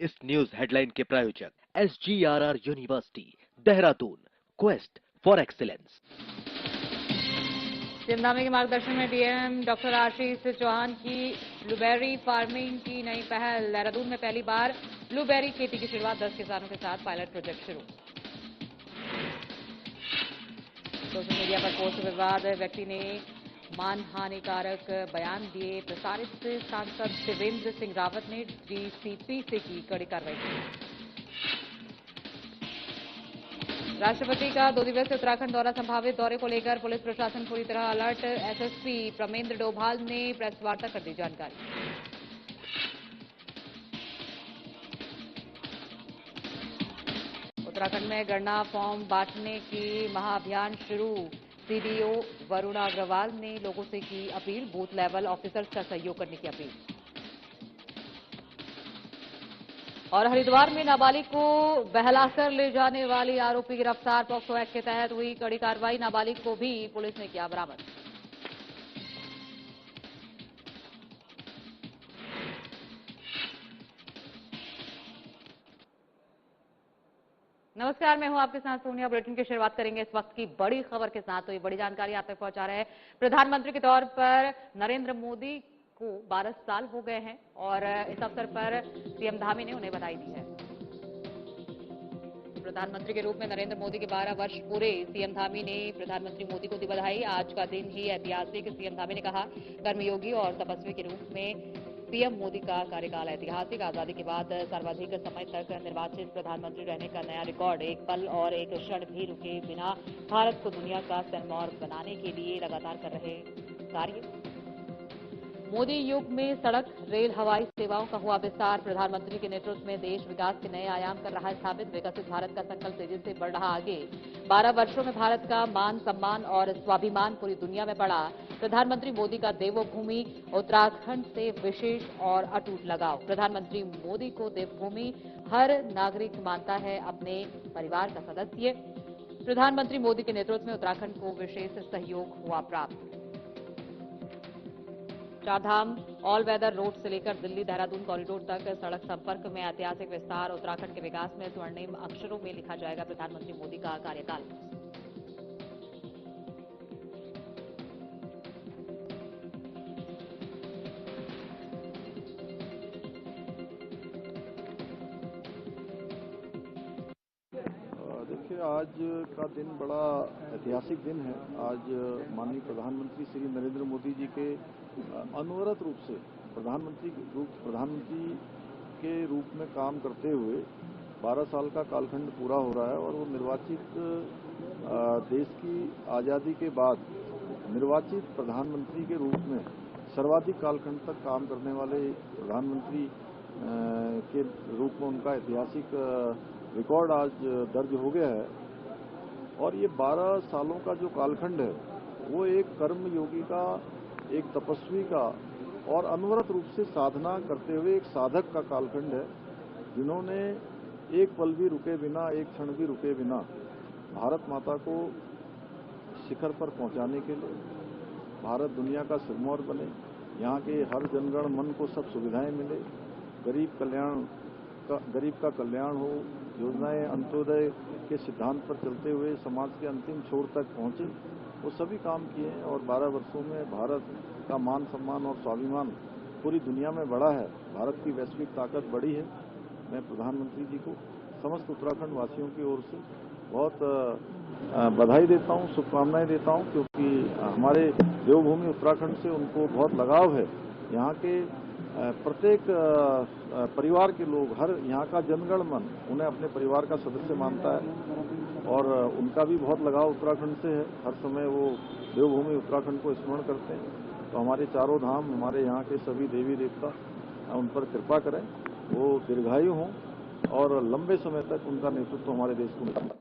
इस news headline के प्रायोजक SGRR university Dehradun, quest for excellence. सिमधामी के मार्गदर्शन में डीएम डॉक्टर आशीष चौहान की ब्लूबेरी फार्मिंग की नई पहल। देहरादून में पहली बार ब्लूबेरी खेती की शुरुआत 10 किसानों के साथ पायलट प्रोजेक्ट शुरू। सोशल मीडिया पर पोस्ट विवाद व्यक्ति ने मानहानिकारक बयान दिए। प्रसारित सांसद देवेंद्र सिंह रावत ने डीसीपी से की कड़ी कार्रवाई। राष्ट्रपति का 2 दिवसीय उत्तराखंड दौरा। संभावित दौरे को लेकर पुलिस प्रशासन पूरी तरह अलर्ट। एसएसपी प्रमेंद्र डोभाल ने प्रेस वार्ता कर दी जानकारी। उत्तराखंड में गणना फॉर्म बांटने की महाअभियान शुरू। सीडीओ वरुण अग्रवाल ने लोगों से की अपील। बूथ लेवल ऑफिसर्स का सहयोग करने की अपील। और हरिद्वार में नाबालिग को बहलाकर ले जाने वाली आरोपी गिरफ्तार। पॉक्सो एक्ट के तहत हुई कड़ी कार्रवाई। नाबालिग को भी पुलिस ने किया बरामद। नमस्कार, मैं हूं आपके साथ सोनिया। बुलेटिन की शुरुआत करेंगे इस वक्त की बड़ी खबर के साथ। तो ये बड़ी जानकारी आप तक पहुंचा रहे हैं। प्रधानमंत्री के तौर पर नरेंद्र मोदी को 12 साल हो गए हैं और इस अवसर पर सीएम धामी ने उन्हें बधाई दी है। प्रधानमंत्री के रूप में नरेंद्र मोदी के 12 वर्ष पूरे। सीएम धामी ने प्रधानमंत्री मोदी को दी बधाई। आज का दिन ही ऐतिहासिक। सीएम धामी ने कहा, कर्मयोगी और तपस्वी के रूप में पीएम मोदी का कार्यकाल ऐतिहासिक। आजादी के बाद सर्वाधिक समय तक निर्वाचित प्रधानमंत्री रहने का नया रिकॉर्ड। एक पल और एक क्षण भी रुके बिना भारत को दुनिया का सिरमौर बनाने के लिए लगातार कर रहे कार्य। मोदी युग में सड़क, रेल, हवाई सेवाओं का हुआ विस्तार। प्रधानमंत्री के नेतृत्व में देश विकास के नए आयाम कर रहा है स्थापित। विकसित भारत का संकल्प तेजी से बढ़ रहा आगे। 12 वर्षों में भारत का मान, सम्मान और स्वाभिमान पूरी दुनिया में बढ़ा। प्रधानमंत्री मोदी का देवभूमि उत्तराखंड से विशेष और अटूट लगाव। प्रधानमंत्री मोदी को देवभूमि हर नागरिक मानता है अपने परिवार का सदस्य। प्रधानमंत्री मोदी के नेतृत्व में उत्तराखंड को विशेष सहयोग हुआ प्राप्त। चारधाम ऑल वेदर रोड से लेकर दिल्ली देहरादून कॉरिडोर तक सड़क संपर्क में ऐतिहासिक विस्तार। उत्तराखंड के विकास में स्वर्णिम अक्षरों में लिखा जाएगा प्रधानमंत्री मोदी का कार्यकाल। देखिए, आज का दिन बड़ा ऐतिहासिक दिन है। आज माननीय प्रधानमंत्री श्री नरेंद्र मोदी जी के अनवरत रूप से प्रधानमंत्री के रूप में काम करते हुए 12 साल का कालखंड पूरा हो रहा है और वो निर्वाचित देश की आज़ादी के बाद निर्वाचित प्रधानमंत्री के रूप में सर्वाधिक कालखंड तक काम करने वाले प्रधानमंत्री के रूप में उनका ऐतिहासिक रिकॉर्ड आज दर्ज हो गया है। और ये 12 सालों का जो कालखंड है वो एक कर्मयोगी का, एक तपस्वी का और अनवरत रूप से साधना करते हुए एक साधक का कालखंड है, जिन्होंने एक पल भी रुके बिना, एक क्षण भी रुके बिना भारत माता को शिखर पर पहुंचाने के लिए, भारत दुनिया का सिरमौर बने, यहाँ के हर जनगण मन को सब सुविधाएं मिले, गरीब का कल्याण हो, योजनाएं अंत्योदय के सिद्धांत पर चलते हुए समाज के अंतिम छोर तक पहुंचे, वो सभी काम किए हैं। और 12 वर्षों में भारत का मान, सम्मान और स्वाभिमान पूरी दुनिया में बढ़ा है। भारत की वैश्विक ताकत बढ़ी है। मैं प्रधानमंत्री जी को समस्त उत्तराखंड वासियों की ओर से बहुत बधाई देता हूं, शुभकामनाएं देता हूं, क्योंकि हमारे देवभूमि उत्तराखंड से उनको बहुत लगाव है। यहाँ के प्रत्येक परिवार के लोग, हर यहाँ का जनगण मन उन्हें अपने परिवार का सदस्य मानता है और उनका भी बहुत लगाव उत्तराखंड से है। हर समय वो देवभूमि उत्तराखंड को स्मरण करते हैं। तो हमारे चारों धाम, हमारे यहाँ के सभी देवी देवता उन पर कृपा करें, वो दीर्घायु हों और लंबे समय तक उनका नेतृत्व हमारे देश को मिले।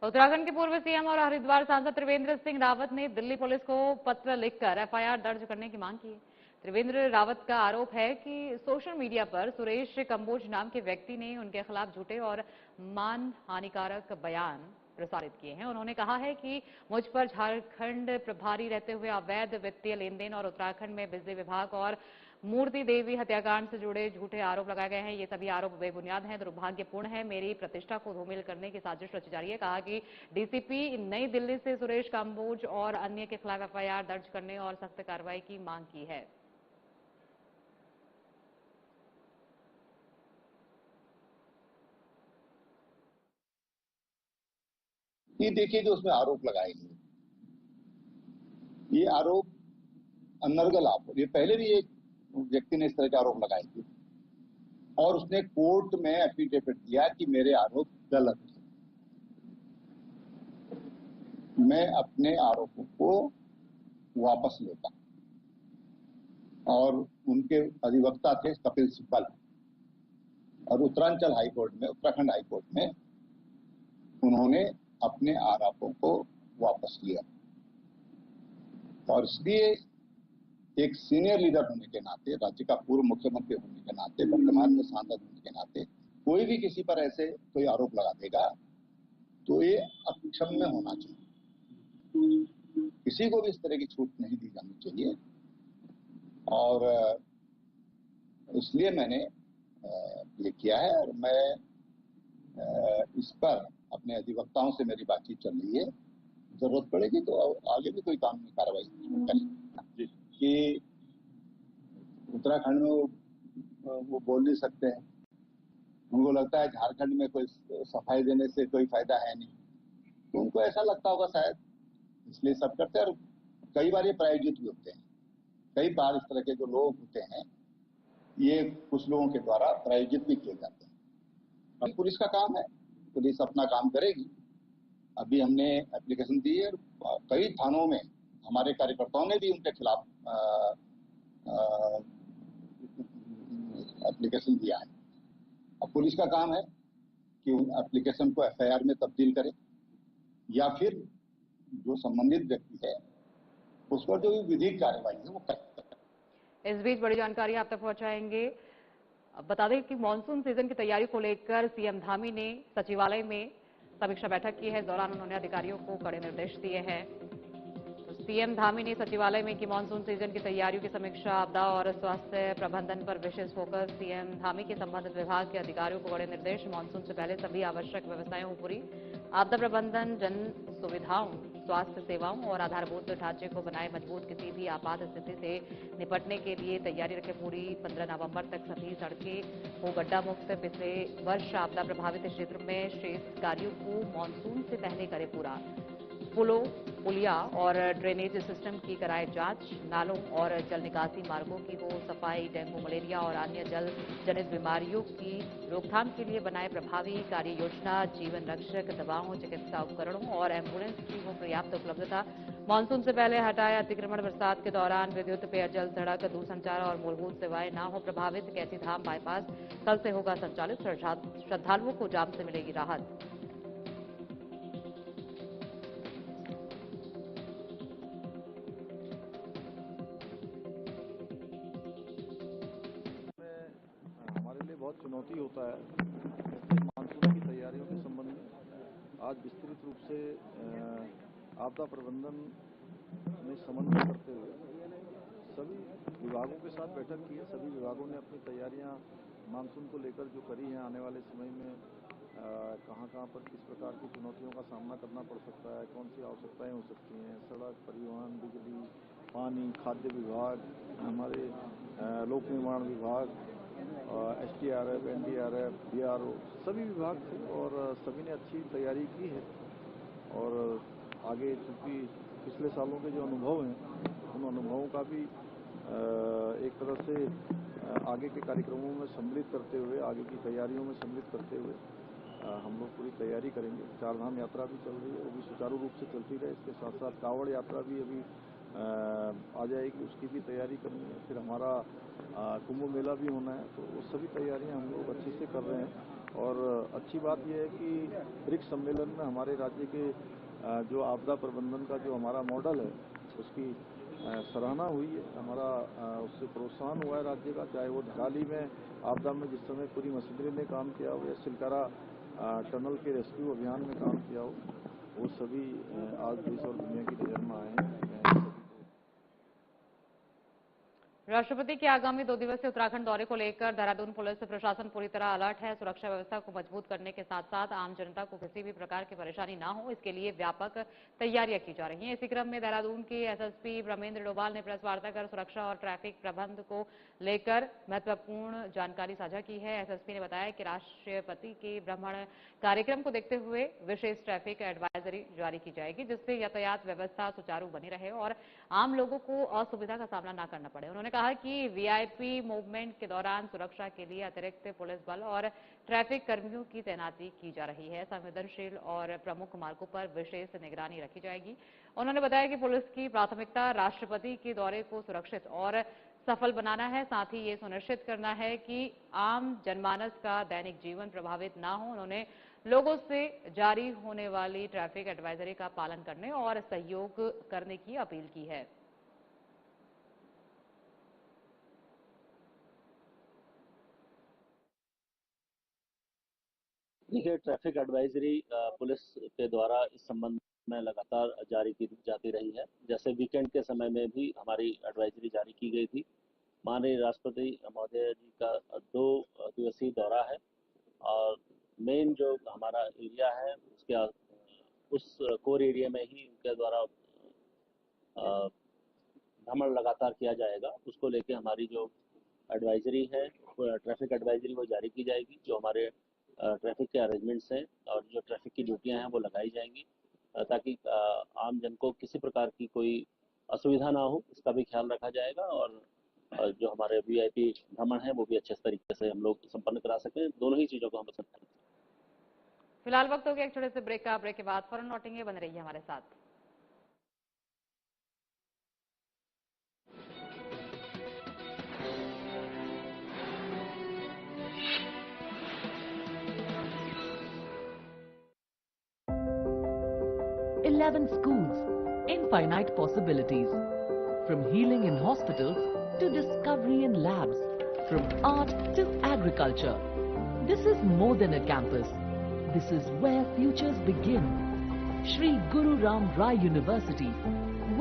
उत्तराखंड के पूर्व सीएम और हरिद्वार सांसद त्रिवेंद्र सिंह रावत ने दिल्ली पुलिस को पत्र लिखकर एफआईआर दर्ज करने की मांग की है। त्रिवेंद्र रावत का आरोप है कि सोशल मीडिया पर सुरेश कंबोज नाम के व्यक्ति ने उनके खिलाफ झूठे और मानहानिकारक बयान प्रसारित किए हैं। उन्होंने कहा है कि मुझ पर झारखंड प्रभारी रहते हुए अवैध वित्तीय लेन देन और उत्तराखंड में बिजली विभाग और मूर्ति देवी हत्याकांड से जुड़े झूठे आरोप लगाए गए हैं। ये सभी आरोप बेबुनियाद हैं, दुर्भाग्यपूर्ण है। मेरी प्रतिष्ठा को धूमिल करने की साजिश रची जा रही है। कहा कि डीसीपी नई दिल्ली से सुरेश काम्बोज और अन्य के खिलाफ एफआईआर दर्ज करने और सख्त कार्रवाई की मांग की है। ये देखिए जो उसमें आरोप लगाए गए, ये आरोप अनर्गल आरोप, ये पहले भी एक व्यक्ति ने इस तरह के आरोप लगाए थे और उसने कोर्ट में एफिडेविट दिया कि मेरे आरोप गलत हैं। मैं अपने आरोपों को वापस लेता और उनके अधिवक्ता थे कपिल सिब्बल और उत्तराखंड हाईकोर्ट में उन्होंने अपने आरोपों को वापस लिया और इसलिए एक सीनियर लीडर होने के नाते, राज्य का पूर्व मुख्यमंत्री होने के नाते, वर्तमान में सांसद होने के नाते कोई भी किसी पर ऐसे कोई आरोप लगा देगा तो ये अक्षम्य होना चाहिए। किसी को भी इस तरह की छूट नहीं दी जानी चाहिए और इसलिए मैंने ये किया है और मैं इस पर अपने अधिवक्ताओं से मेरी बातचीत चल रही है। जरूरत पड़ेगी तो आगे भी कोई कानूनी कार्रवाई करें कि उत्तराखंड में वो बोल नहीं सकते हैं, उनको लगता है झारखंड में कोई सफाई देने से कोई फायदा है नहीं, तो उनको ऐसा लगता होगा शायद, इसलिए सब करते हैं। और कई बार ये प्रायोजित भी होते हैं, कई बार इस तरह के जो लोग होते हैं ये कुछ लोगों के द्वारा प्रायोजित भी किए जाते हैं। अब पुलिस का काम है, पुलिस अपना काम करेगी। अभी हमने एप्लीकेशन दी है, कई थानों में हमारे कार्यकर्ताओं ने भी उनके खिलाफ एप्लीकेशन दिया है। अब पुलिस का काम है कि उन एप्लीकेशन को एफआईआर में तब्दील करे या फिर जो संबंधित व्यक्ति है उस पर जो भी विधिक कार्रवाई है वो करे। इस बीच बड़ी जानकारी आप तक पहुंचाएंगे। बता दें कि मानसून सीजन की तैयारी को लेकर सीएम धामी ने सचिवालय में समीक्षा बैठक की है। इस दौरान उन्होंने अधिकारियों को कड़े निर्देश दिए हैं। तो सीएम धामी ने सचिवालय में की मानसून सीजन की तैयारियों की समीक्षा। आपदा और स्वास्थ्य प्रबंधन पर विशेष फोकस। सीएम धामी के संबंधित विभाग के अधिकारियों को बड़े निर्देश। मानसून से पहले सभी आवश्यक व्यवस्थाएं हो पूरी। आपदा प्रबंधन, जन सुविधाओं, स्वास्थ्य सेवाओं और आधारभूत ढांचे को बनाए मजबूत। किसी भी आपात स्थिति से निपटने के लिए तैयारी रखें पूरी। 15 नवंबर तक सभी सड़कें हो गड्ढा मुक्त। पिछले वर्ष आपदा प्रभावित क्षेत्र में शेष कार्यों को मानसून से पहले करें पूरा। पुलों, पुलिया और ड्रेनेज सिस्टम की कराए जांच। नालों और जल निकासी मार्गों की हो सफाई। डेंगू, मलेरिया और अन्य जल जनित बीमारियों की रोकथाम के लिए बनाए प्रभावी कार्य योजना। जीवन रक्षक दवाओं, चिकित्सा उपकरणों और एम्बुलेंस की हो पर्याप्त उपलब्धता। मानसून से पहले हटाए अतिक्रमण। बरसात के दौरान विद्युत, पेयजल, सड़क, दूरसंचार और मूलभूत सेवाएं न हो प्रभावित। कैथी धाम बाईपास कल से होगा संचालित। श्रद्धालुओं को जाम से मिलेगी राहत। हमारे लिए बहुत चुनौती होता है कि मानसून की तैयारियों के संबंध में आज विस्तृत रूप से आपदा प्रबंधन में समन्वय करते हुए सभी विभागों के साथ बैठक की है। सभी विभागों ने अपनी तैयारियां मानसून को लेकर जो करी हैं, आने वाले समय में कहां पर किस प्रकार की चुनौतियों का सामना करना पड़ सकता है, कौन सी आवश्यकताएं हो सकती हैं, सड़क, परिवहन, बिजली, पानी, खाद्य विभाग, हमारे लोक निर्माण विभाग, एसडीआरएफ, एनडीआरएफ, बीआरओ, सभी विभाग थे और सभी ने अच्छी तैयारी की है। और आगे चूंकि पिछले सालों के जो अनुभव हैं उन अनुभवों का भी एक तरह से आगे के कार्यक्रमों में सम्मिलित करते हुए, आगे की तैयारियों में सम्मिलित करते हुए हम लोग पूरी तैयारी करेंगे। चारधाम यात्रा भी चल रही है, वो भी सुचारू रूप से चलती रहे। इसके साथ साथ कांवड़ यात्रा भी अभी आ जाएगी, उसकी भी तैयारी करनी है। फिर हमारा कुंभ मेला भी होना है, तो वो सभी तैयारियां हम लोग अच्छे से कर रहे हैं। और अच्छी बात यह है कि ब्रिक्स सम्मेलन में हमारे राज्य के जो आपदा प्रबंधन का जो हमारा मॉडल है उसकी सराहना हुई है। हमारा उससे प्रोत्साहन हुआ है राज्य का, चाहे वो धराली में आपदा में जिस समय पूरी मशीनरी ने काम किया हो या सिलकारा टनल के रेस्क्यू अभियान में काम किया हो, वो सभी आज देश और दुनिया की नजर में आए हैं। राष्ट्रपति के आगामी 2 दिवसीय उत्तराखंड दौरे को लेकर देहरादून पुलिस प्रशासन पूरी तरह अलर्ट है। सुरक्षा व्यवस्था को मजबूत करने के साथ साथ आम जनता को किसी भी प्रकार की परेशानी न हो, इसके लिए व्यापक तैयारियां की जा रही हैं। इसी क्रम में देहरादून के एसएसपी ब्रह्मेंद्र डोभाल ने प्रेस वार्ता कर सुरक्षा और ट्रैफिक प्रबंध को लेकर महत्वपूर्ण जानकारी साझा की है। एसएसपी ने बताया कि राष्ट्रपति के भ्रमण कार्यक्रम को देखते हुए विशेष ट्रैफिक एडवाइजरी जारी की जाएगी, जिससे यातायात व्यवस्था सुचारू बनी रहे और आम लोगों को असुविधा का सामना न करना पड़े। उन्होंने कहा कि वीआईपी मूवमेंट के दौरान सुरक्षा के लिए अतिरिक्त पुलिस बल और ट्रैफिक कर्मियों की तैनाती की जा रही है। संवेदनशील और प्रमुख मार्गों पर विशेष निगरानी रखी जाएगी। उन्होंने बताया कि पुलिस की प्राथमिकता राष्ट्रपति के दौरे को सुरक्षित और सफल बनाना है, साथ ही ये सुनिश्चित करना है कि आम जनमानस का दैनिक जीवन प्रभावित ना हो। उन्होंने लोगों से जारी होने वाली ट्रैफिक एडवाइजरी का पालन करने और सहयोग करने की अपील की है। देखिए, ट्रैफिक एडवाइजरी पुलिस के द्वारा इस संबंध में लगातार जारी की जाती रही है। जैसे वीकेंड के समय में भी हमारी एडवाइजरी जारी की गई थी। माननीय राष्ट्रपति महोदय जी का 2 दिवसीय दौरा है और मेन जो हमारा एरिया है उसके उस कोर एरिया में ही उनके द्वारा भ्रमण लगातार किया जाएगा। उसको लेके हमारी जो एडवाइजरी है, ट्रैफिक एडवाइजरी, वो जारी की जाएगी। जो हमारे ट्रैफिक के अरेंजमेंट्स हैं और जो ट्रैफिक की ड्यूटियां हैं वो लगाई जाएंगी, ताकि आम जन को किसी प्रकार की कोई असुविधा ना हो, इसका भी ख्याल रखा जाएगा। और जो हमारे वीआईपी भ्रमण है वो भी अच्छे तरीके से हम लोग संपन्न करा सकें। दोनों ही चीज़ों को हम पसंद करें। फिलहाल वक्त हो गया एक छोटे से ब्रेक का। ब्रेक के बाद फौरन लौटेंगे, बने रहिए हमारे साथ। Eleven schools, infinite possibilities. From healing in hospitals to discovery in labs, from art to agriculture. This is more than a campus. This is where futures begin. Shri Guru Ram Rai University,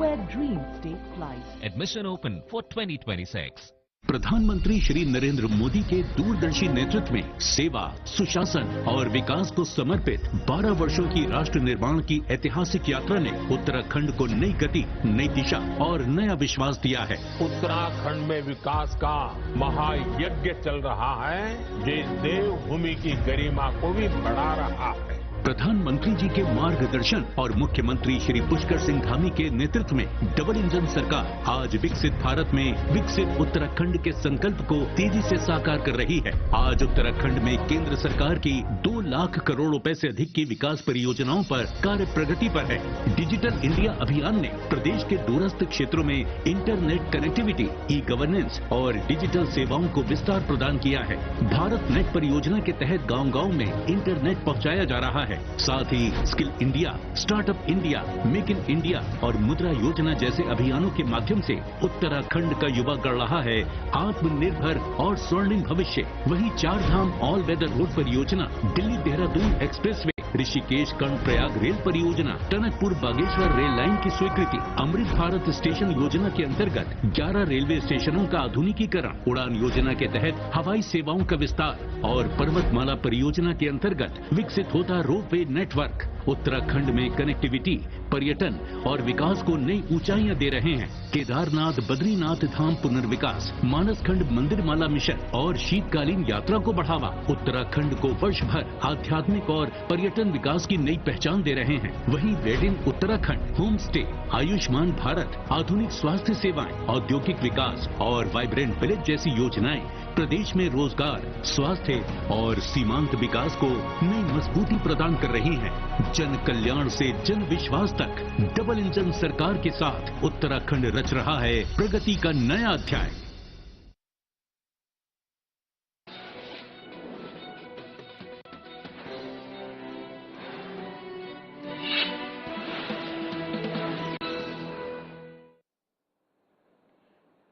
where dreams take flight. Admission open for 2026. प्रधानमंत्री श्री नरेंद्र मोदी के दूरदर्शी नेतृत्व में सेवा, सुशासन और विकास को समर्पित 12 वर्षों की राष्ट्र निर्माण की ऐतिहासिक यात्रा ने उत्तराखंड को नई गति, नई दिशा और नया विश्वास दिया है। उत्तराखंड में विकास का महायज्ञ चल रहा है, जो देवभूमि की गरिमा को भी बढ़ा रहा है। प्रधानमंत्री जी के मार्गदर्शन और मुख्यमंत्री श्री पुष्कर सिंह धामी के नेतृत्व में डबल इंजन सरकार आज विकसित भारत में विकसित उत्तराखंड के संकल्प को तेजी से साकार कर रही है। आज उत्तराखंड में केंद्र सरकार की 2 लाख करोड़ रुपए से अधिक की विकास परियोजनाओं पर कार्य प्रगति पर है। डिजिटल इंडिया अभियान ने प्रदेश के दूरस्थ क्षेत्रों में इंटरनेट कनेक्टिविटी, ई गवर्नेंस और डिजिटल सेवाओं को विस्तार प्रदान किया है। भारत नेट परियोजना के तहत गाँव-गाँव में इंटरनेट पहुँचाया जा रहा है। साथ ही skill India, startup India, make in India और मुद्रा योजना जैसे अभियानों के माध्यम से उत्तराखंड का युवा गढ़ रहा है आत्मनिर्भर और स्वर्णिम भविष्य। वहीं 4 धाम ऑल वेदर रोड परियोजना, दिल्ली देहरादून एक्सप्रेसवे, ऋषिकेश कर्णप्रयाग रेल परियोजना, टनकपुर बागेश्वर रेल लाइन की स्वीकृति, अमृत भारत स्टेशन योजना के अंतर्गत 11 रेलवे स्टेशनों का आधुनिकीकरण, उड़ान योजना के तहत हवाई सेवाओं का विस्तार और पर्वतमाला परियोजना के अंतर्गत विकसित होता रोपवे नेटवर्क उत्तराखंड में कनेक्टिविटी, पर्यटन और विकास को नई ऊंचाइयां दे रहे हैं। केदारनाथ बद्रीनाथ धाम पुनर्विकास, मानसखंड मंदिरमाला मिशन और शीतकालीन यात्रा को बढ़ावा उत्तराखंड को वर्ष भर आध्यात्मिक और पर्यटन विकास की नई पहचान दे रहे हैं। वहीं रेड इन उत्तराखंड, होम स्टे, आयुष्मान भारत, आधुनिक स्वास्थ्य सेवाएं, औद्योगिक विकास और वाइब्रेंट विलेज जैसी योजनाएं प्रदेश में रोजगार, स्वास्थ्य और सीमांत विकास को नई मजबूती प्रदान कर रही हैं। जन कल्याण से जन विश्वास तक डबल इंजन सरकार के साथ उत्तराखंड रच रहा है प्रगति का नया अध्याय।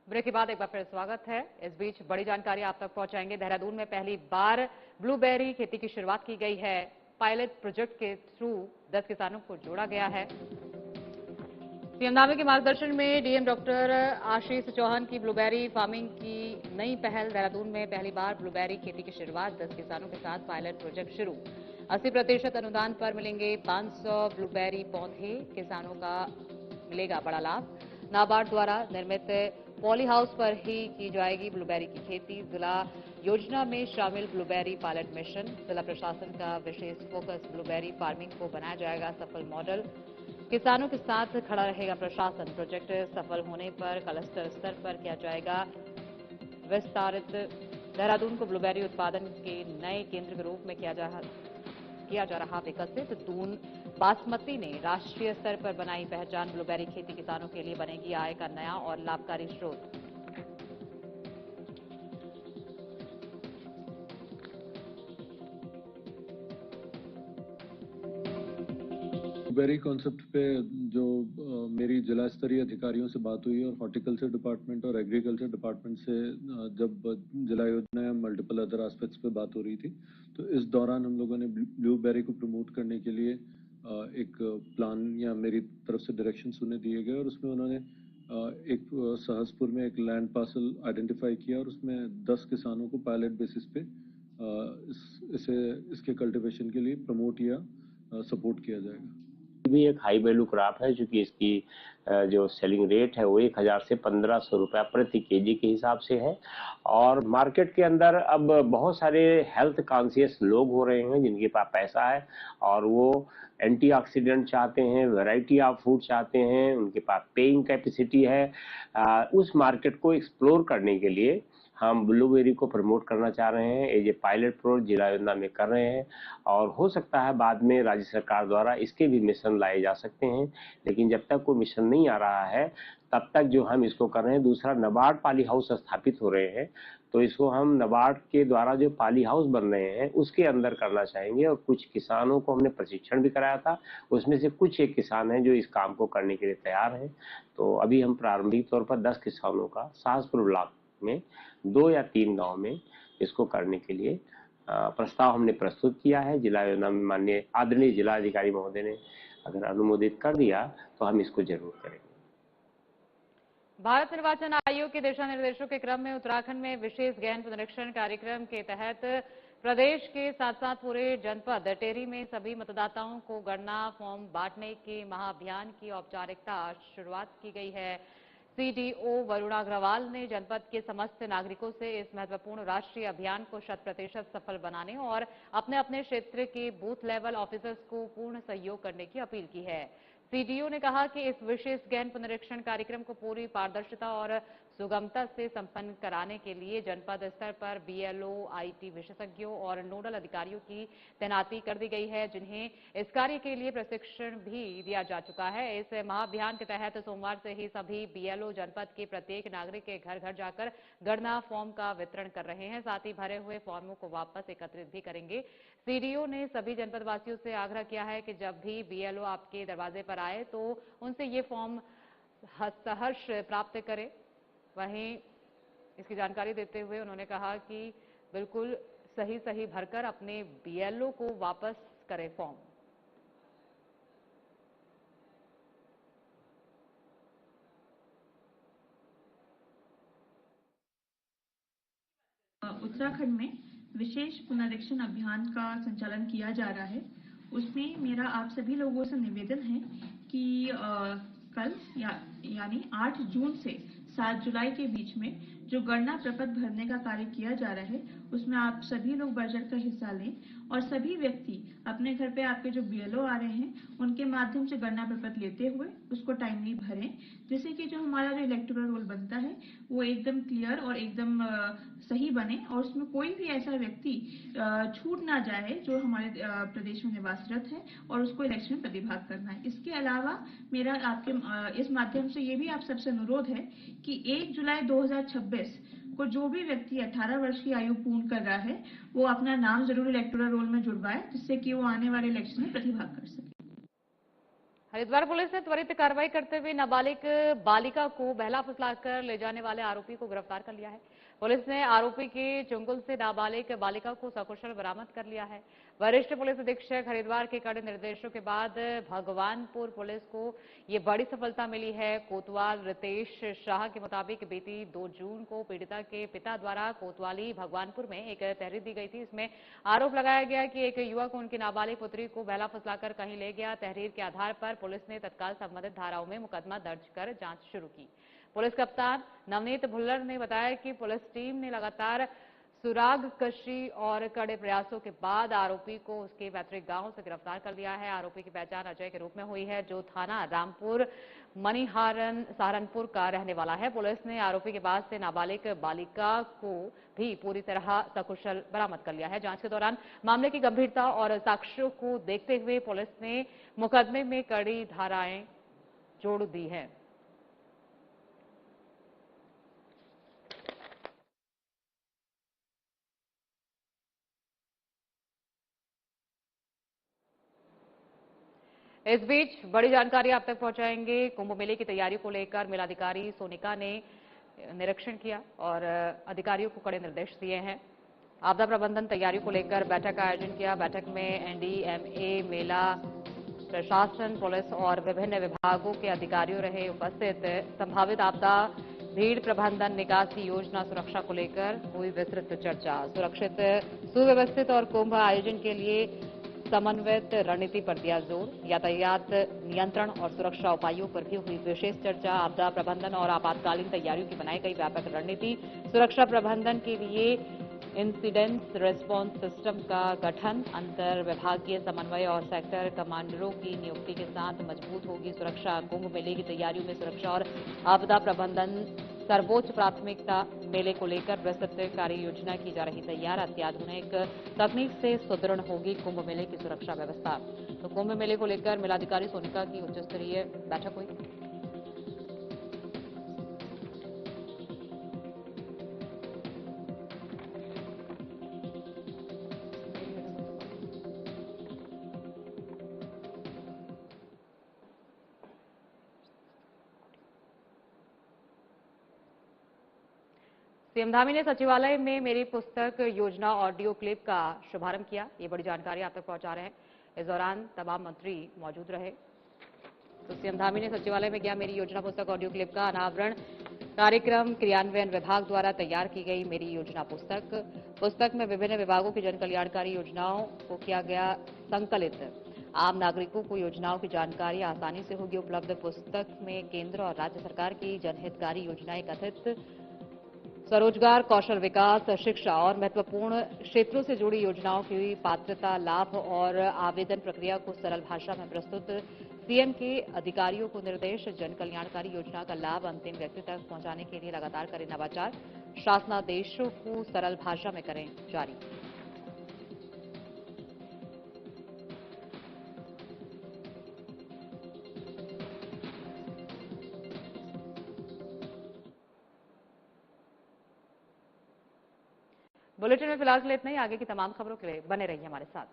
ब्रेक के बाद एक बार फिर स्वागत है। इस बीच बड़ी जानकारी आप तक पहुंचाएंगे। देहरादून में पहली बार ब्लूबेरी खेती की शुरुआत की गई है। पायलट प्रोजेक्ट के थ्रू 10 किसानों को जोड़ा गया है। सीएम धामी के मार्गदर्शन में डीएम डॉक्टर आशीष चौहान की ब्लूबेरी फार्मिंग की नई पहल। देहरादून में पहली बार ब्लूबेरी खेती की शुरुआत। 10 किसानों के साथ पायलट प्रोजेक्ट शुरू। 80% अनुदान पर मिलेंगे 500 ब्लूबेरी पौधे। किसानों का मिलेगा बड़ा लाभ। नाबार्ड द्वारा निर्मित पॉली हाउस पर ही की जाएगी ब्लूबेरी की खेती। जिला योजना में शामिल ब्लूबेरी पायलट मिशन। जिला प्रशासन का विशेष फोकस ब्लूबेरी फार्मिंग को बनाया जाएगा सफल मॉडल। किसानों के साथ खड़ा रहेगा प्रशासन। प्रोजेक्ट सफल होने पर क्लस्टर स्तर पर किया जाएगा विस्तारित। देहरादून को ब्लूबेरी उत्पादन के नए केंद्र के रूप में किया जा रहा विकसित। दून बासमती ने राष्ट्रीय स्तर पर बनाई पहचान। ब्लूबेरी खेती किसानों के लिए बनेगी आय का नया और लाभकारी स्रोत। ब्लूबेरी कॉन्सेप्ट पे जो मेरी जिला स्तरीय अधिकारियों से बात हुई और हॉर्टिकल्चर डिपार्टमेंट और एग्रीकल्चर डिपार्टमेंट से जब जिला योजना या मल्टीपल अदर एस्पेक्ट्स पे बात हो रही थी, तो इस दौरान हम लोगों ने ब्लूबेरी को प्रमोट करने के लिए एक प्लान या मेरी तरफ से डायरेक्शंस उन्हें दिए गए और उसमें उन्होंने एक सहसपुर में एक लैंड पार्सल आइडेंटिफाई किया और उसमें 10 किसानों को पायलट बेसिस पे इसके कल्टीवेशन के लिए प्रमोट या सपोर्ट किया जाएगा। भी एक हाई वैल्यू क्रॉप है, क्योंकि इसकी जो सेलिंग रेट है वो 1000 से 1500 रुपया प्रति केजी के हिसाब से है। और मार्केट के अंदर अब बहुत सारे हेल्थ कॉन्शियस लोग हो रहे हैं जिनके पास पैसा है और वो एंटीऑक्सीडेंट चाहते हैं, वैरायटी ऑफ फूड चाहते हैं, उनके पास पेइंग कैपेसिटी है। उस मार्केट को एक्सप्लोर करने के लिए हम ब्लूबेरी को प्रमोट करना चाह रहे हैं। एज ए पायलट प्रोजेक्ट जिला योजना में कर रहे हैं और हो सकता है बाद में राज्य सरकार द्वारा इसके भी मिशन लाए जा सकते हैं, लेकिन जब तक कोई मिशन नहीं आ रहा है तब तक जो हम इसको कर रहे हैं। दूसरा, नाबार्ड पाली हाउस स्थापित हो रहे हैं, तो इसको हम नाबार्ड के द्वारा जो पाली हाउस बन रहे हैं उसके अंदर करना चाहेंगे। और कुछ किसानों को हमने प्रशिक्षण भी कराया था, उसमें से कुछ एक किसान हैं जो इस काम को करने के लिए तैयार हैं। तो अभी हम प्रारंभिक तौर पर 10 किसानों का सहसपुर ब्लॉक में 2 या 3 गांव में इसको करने के लिए प्रस्ताव हमने प्रस्तुत किया है। जिला योजना में माननीय आदरणीय जिलाधिकारी महोदय ने अगर अनुमोदित कर दिया तो हम इसको जरूर करेंगे। भारत निर्वाचन आयोग के दिशा निर्देशों के क्रम में उत्तराखंड में विशेष गहन पुनरीक्षण कार्यक्रम के तहत प्रदेश के साथ साथ पूरे जनपद टेहरी में सभी मतदाताओं को गणना फॉर्म बांटने के महाअभियान की औपचारिकता शुरुआत की गई है। सीडीओ वरुण अग्रवाल ने जनपद के समस्त नागरिकों से इस महत्वपूर्ण राष्ट्रीय अभियान को 100% सफल बनाने और अपने अपने क्षेत्र के बूथ लेवल ऑफिसर्स को पूर्ण सहयोग करने की अपील की है। सीडीओ ने कहा कि इस विशेष गहन पुनरीक्षण कार्यक्रम को पूरी पारदर्शिता और सुगमता से संपन्न कराने के लिए जनपद स्तर पर बीएलओ, आईटी विशेषज्ञों और नोडल अधिकारियों की तैनाती कर दी गई है, जिन्हें इस कार्य के लिए प्रशिक्षण भी दिया जा चुका है। इस महाअभियान के तहत सोमवार से ही सभी बीएलओ जनपद के प्रत्येक नागरिक के घर घर जाकर गणना फॉर्म का वितरण कर रहे हैं, साथ ही भरे हुए फॉर्मों को वापस एकत्रित भी करेंगे। सीडीओ ने सभी जनपद वासियों से आग्रह किया है कि जब भी बीएलओ आपके दरवाजे पर आए तो उनसे ये फॉर्म सहर्ष प्राप्त करें। वहीं इसकी जानकारी देते हुए उन्होंने कहा कि बिल्कुल सही भरकर अपने बीएलओ को वापस करें फॉर्म। उत्तराखंड में विशेष पुनरीक्षण अभियान का संचालन किया जा रहा है। उसमें मेरा आप सभी लोगों से निवेदन है कि कल यानी 8 जून से 7 जुलाई के बीच में जो गणना प्रपत्र भरने का कार्य किया जा रहा है उसमें आप सभी लोग बढ़ चढ़ कर हिस्सा लें और सभी व्यक्ति अपने घर पे आपके जो बीएलओ आ रहे हैं उनके माध्यम से गणना प्रपत्र लेते हुए उसको टाइमली भरें, जिससे कि जो हमारा जो इलेक्टोरल रोल बनता है वो एकदम क्लियर और एकदम सही बने और उसमें कोई भी ऐसा व्यक्ति छूट ना जाए जो हमारे प्रदेश में निवासरत है और उसको इलेक्शन में प्रतिभाग करना है। इसके अलावा मेरा आपके इस माध्यम से ये भी आप सबसे अनुरोध है कि 1 जुलाई 2026 को जो भी व्यक्ति 18 वर्ष की आयु पूर्ण कर रहा है वो अपना नाम जरूर इलेक्टोरल रोल में जुड़वाए, जिससे कि वो आने वाले इलेक्शन में प्रतिभाग कर सके। हरिद्वार पुलिस ने त्वरित कार्रवाई करते हुए नाबालिग बालिका को बहला फुसलाकर ले जाने वाले आरोपी को गिरफ्तार कर लिया है। पुलिस ने आरोपी के चुंगल से नाबालिग बालिका को सकुशल बरामद कर लिया है। वरिष्ठ पुलिस अधीक्षक हरिद्वार के कड़े निर्देशों के बाद भगवानपुर पुलिस को ये बड़ी सफलता मिली है। कोतवाल रितेश शाह के मुताबिक बीती 2 जून को पीड़िता के पिता द्वारा कोतवाली भगवानपुर में एक तहरीर दी गई थी। इसमें आरोप लगाया गया कि एक युवक उनकी नाबालिग पुत्री को बहला फुसलाकर कहीं ले गया। तहरीर के आधार पर पुलिस ने तत्काल संबंधित धाराओं में मुकदमा दर्ज कर जांच शुरू की। पुलिस कप्तान नवनीत भुल्लर ने बताया कि पुलिस टीम ने लगातार सुराग कशी और कड़े प्रयासों के बाद आरोपी को उसके पैतृक गांव से गिरफ्तार कर लिया है। आरोपी की पहचान अजय के रूप में हुई है, जो थाना रामपुर मणिहारन सहारनपुर का रहने वाला है। पुलिस ने आरोपी के पास से नाबालिग बालिका को भी पूरी तरह सकुशल बरामद कर लिया है। जांच के दौरान मामले की गंभीरता और साक्ष्यों को देखते हुए पुलिस ने मुकदमे में कड़ी धाराएं जोड़ दी है। इस बीच बड़ी जानकारी आप तक पहुंचाएंगे। कुंभ मेले की तैयारी को लेकर मेलाधिकारी सोनिका ने निरीक्षण किया और अधिकारियों को कड़े निर्देश दिए हैं। आपदा प्रबंधन तैयारियों को लेकर बैठक का आयोजन किया। बैठक में एनडीएमए, मेला प्रशासन, पुलिस और विभिन्न विभागों के अधिकारियों रहे उपस्थित। संभावित आपदा, भीड़ प्रबंधन, निकासी योजना, सुरक्षा को लेकर हुई विस्तृत चर्चा। सुरक्षित, सुव्यवस्थित और कुंभ आयोजन के लिए समन्वित रणनीति पर दिया जोर। यातायात नियंत्रण और सुरक्षा उपायों पर भी हुई विशेष चर्चा। आपदा प्रबंधन और आपातकालीन तैयारियों की बनाई गई व्यापक रणनीति। सुरक्षा प्रबंधन के लिए इंसिडेंट रिस्पांस सिस्टम का गठन, अंतर विभागीय समन्वय और सेक्टर कमांडरों की नियुक्ति के साथ मजबूत होगी सुरक्षा। कुंभ मेले की तैयारियों में सुरक्षा और आपदा प्रबंधन सर्वोच्च प्राथमिकता। मेले को लेकर विस्तृत कार्य योजना की जा रही तैयार। अत्याधुनिक तकनीक से सुदृढ़ होगी कुंभ मेले की सुरक्षा व्यवस्था। तो कुंभ मेले को लेकर मेलाधिकारी सोनिका की उच्च स्तरीय बैठक हुई। सीएम धामी ने सचिवालय में मेरी पुस्तक योजना ऑडियो क्लिप का शुभारंभ किया। ये बड़ी जानकारी आप तक पहुंचा रहे हैं। इस दौरान तमाम मंत्री मौजूद रहे। तो सीएम धामी ने सचिवालय में किया मेरी योजना पुस्तक ऑडियो क्लिप का अनावरण। कार्यक्रम क्रियान्वयन विभाग द्वारा तैयार की गई मेरी योजना पुस्तक में विभिन्न विभागों की जन कल्याणकारी योजनाओं को किया गया संकलित। आम नागरिकों को योजनाओं की जानकारी आसानी से होगी उपलब्ध। पुस्तक में केंद्र और राज्य सरकार की जनहितकारी योजनाएं कथित स्वरोजगार, कौशल विकास, शिक्षा और महत्वपूर्ण क्षेत्रों से जुड़ी योजनाओं की पात्रता, लाभ और आवेदन प्रक्रिया को सरल भाषा में प्रस्तुत। सीएम के अधिकारियों को निर्देश, जन कल्याणकारी योजना का लाभ अंतिम व्यक्ति तक पहुंचाने के लिए लगातार करें नवाचार। शासनादेशों को सरल भाषा में करें जारी। बुलेटिन में फिलहाल के लिए इतना ही। आगे की तमाम खबरों के लिए बने रहिए हमारे साथ।